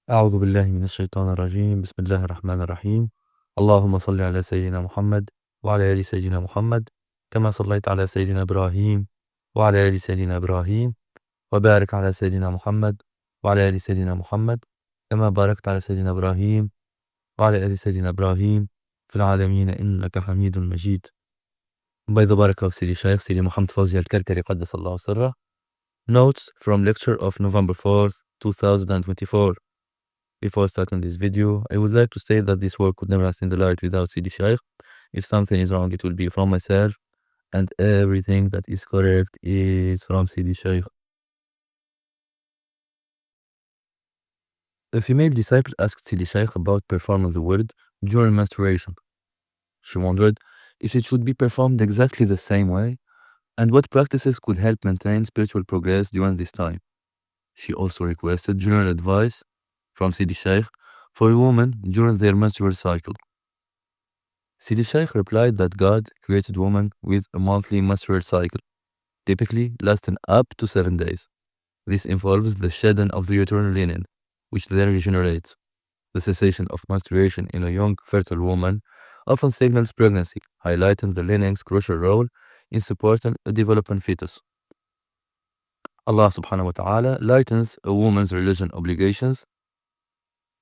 أعوذ بالله من الشيطان الرجيم. بسم الله الرحمن الرحيم. اللهم صل على سيدنا محمد وعلى آل سيدنا محمد كما صليت على سيدنا إبراهيم وعلى آل سيدنا إبراهيم، وبارك على سيدنا محمد وعلى آل سيدنا محمد كما باركت على سيدنا إبراهيم وعلى آل سيدنا إبراهيم في العالمين إنك حميد مجيد. By the barakah of Sidi Shaykh, Sidi Mohamed Faouzi al-Karkari قدس الله سره. Notes from lecture of November 4th, 2024. Before starting this video, I would like to say that this work would never have seen the light without Sidi Shaykh. If something is wrong, it will be from myself, and everything that is correct is from Sidi Shaykh. A female disciple asked Sidi Shaykh about performing the word during menstruation. She wondered if it should be performed exactly the same way, and what practices could help maintain spiritual progress during this time. She also requested general advice from Sidi Shaykh for women during their menstrual cycle. Sidi Shaykh replied that God created women with a monthly menstrual cycle, typically lasting up to 7 days. This involves the shedding of the uterine lining, which then regenerates. The cessation of menstruation in a young, fertile woman often signals pregnancy, highlighting the lining's crucial role in supporting a developing fetus. Allah subhanahu wa ta'ala lightens a woman's religion obligations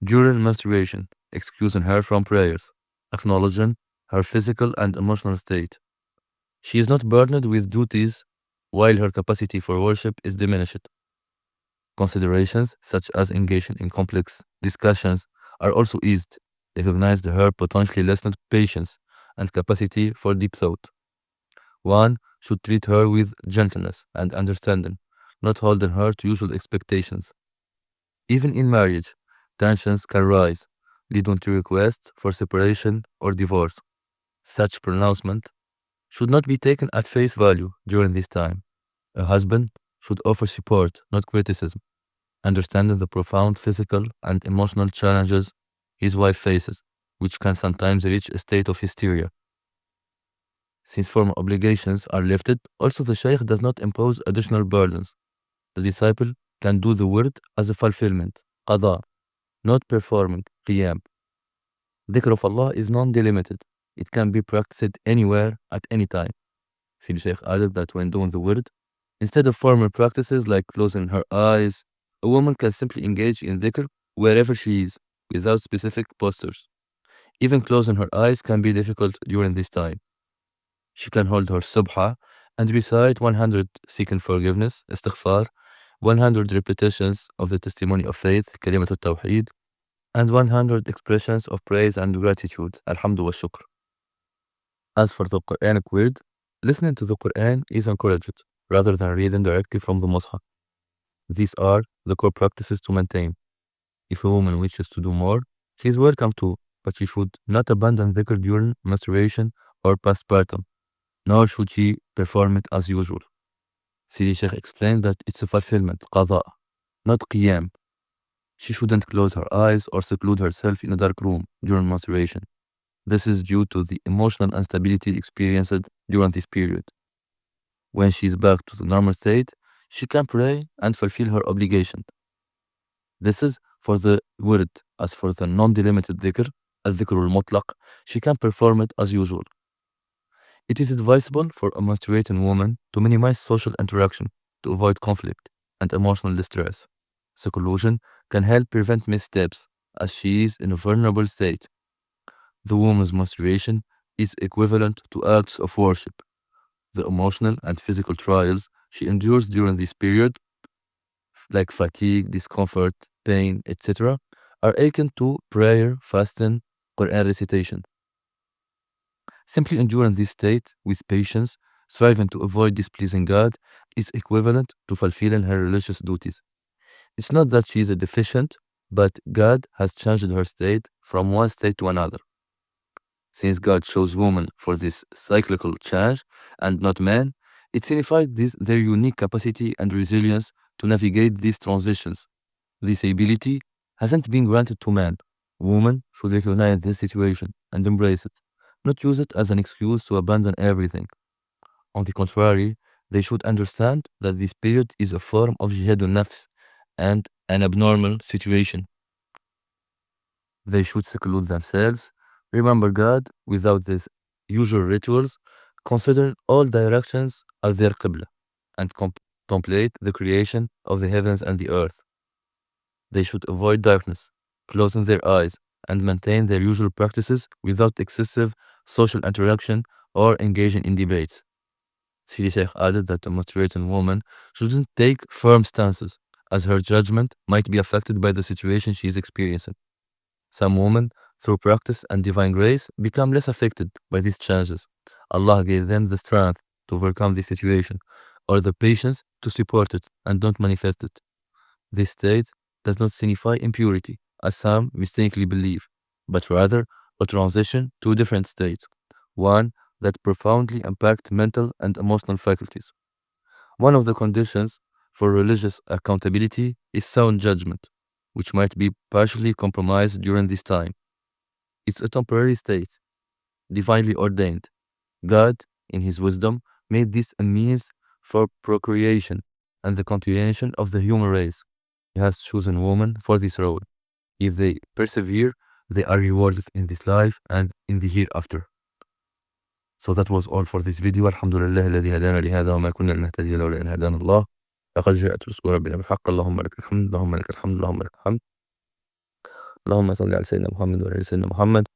during menstruation, excusing her from prayers, acknowledging her physical and emotional state. She is not burdened with duties while her capacity for worship is diminished. Considerations such as engaging in complex discussions are also eased, recognizing her potentially lessened patience and capacity for deep thought. One should treat her with gentleness and understanding, not holding her to usual expectations. Even in marriage, tensions can rise, leading to requests for separation or divorce. Such pronouncement should not be taken at face value during this time. A husband should offer support, not criticism, understanding the profound physical and emotional challenges his wife faces, which can sometimes reach a state of hysteria. Since formal obligations are lifted, also the Shaykh does not impose additional burdens. The disciple can do the word as a fulfillment, qada, not performing, qiyam. Dhikr of Allah is non-delimited. It can be practiced anywhere, at any time. Sidi Shaykh added that when doing the word, instead of formal practices like closing her eyes, a woman can simply engage in dhikr wherever she is, without specific postures. Even closing her eyes can be difficult during this time. She can hold her subha and recite 100 seeking forgiveness, istighfar, 100 repetitions of the testimony of faith, kalimat al-tawheed, and 100 expressions of praise and gratitude, alhamdu wa shukr. As for the Quranic word, listening to the Quran is encouraged, rather than reading directly from the Mus'haf. These are the core practices to maintain. If a woman wishes to do more, she is welcome to, but she should not abandon dhikr during menstruation or postpartum, nor should she perform it as usual. Sidi Sheikh explained that it's a fulfillment, qada, not qiyam. She shouldn't close her eyes or seclude herself in a dark room during menstruation. This is due to the emotional instability experienced during this period. When she is back to the normal state, she can pray and fulfill her obligation. This is for the word. As for the non-delimited dhikr, al-dhikr al-mutlaq, she can perform it as usual. It is advisable for a menstruating woman to minimize social interaction to avoid conflict and emotional distress. Seclusion can help prevent missteps as she is in a vulnerable state. The woman's menstruation is equivalent to acts of worship. The emotional and physical trials she endures during this period, like fatigue, discomfort, pain, etc., are akin to prayer, fasting, Quran recitation. Simply enduring this state with patience, striving to avoid displeasing God, is equivalent to fulfilling her religious duties. It's not that she is a deficient, but God has changed her state from one state to another. Since God chose women for this cyclical change and not men, it signified their unique capacity and resilience to navigate these transitions. This ability hasn't been granted to man. Women should recognize this situation and embrace it, not use it as an excuse to abandon everything. On the contrary, they should understand that this period is a form of jihad nafs and an abnormal situation. They should seclude themselves, remember God without these usual rituals, consider all directions as their qibla, and contemplate the creation of the heavens and the earth. They should avoid darkness, closing their eyes, and maintain their usual practices without excessive social interaction or engaging in debates. Sidi Shaykh added that a menstruating woman shouldn't take firm stances, as her judgment might be affected by the situation she is experiencing. Some women, through practice and divine grace, become less affected by these changes. Allah gave them the strength to overcome the situation, or the patience to support it and don't manifest it. This state does not signify impurity, as some mistakenly believe, but rather a transition to a different state, one that profoundly impacts mental and emotional faculties. One of the conditions for religious accountability is sound judgment, which might be partially compromised during this time. It's a temporary state, divinely ordained. God, in His wisdom, made this a means for procreation and the continuation of the human race. He has chosen women for this role. If they persevere, they are rewarded in this life and in the hereafter. So that was all for this video. الحمد لله الذي هدانا لهذا وما كنا لنهتدي لولا أن هدانا الله. لقد جاءت رسل ربنا بالحق. اللهم لك الحمد، اللهم لك الحمد، اللهم لك الحمد. اللهم صل على سيدنا محمد وعلى سيدنا محمد.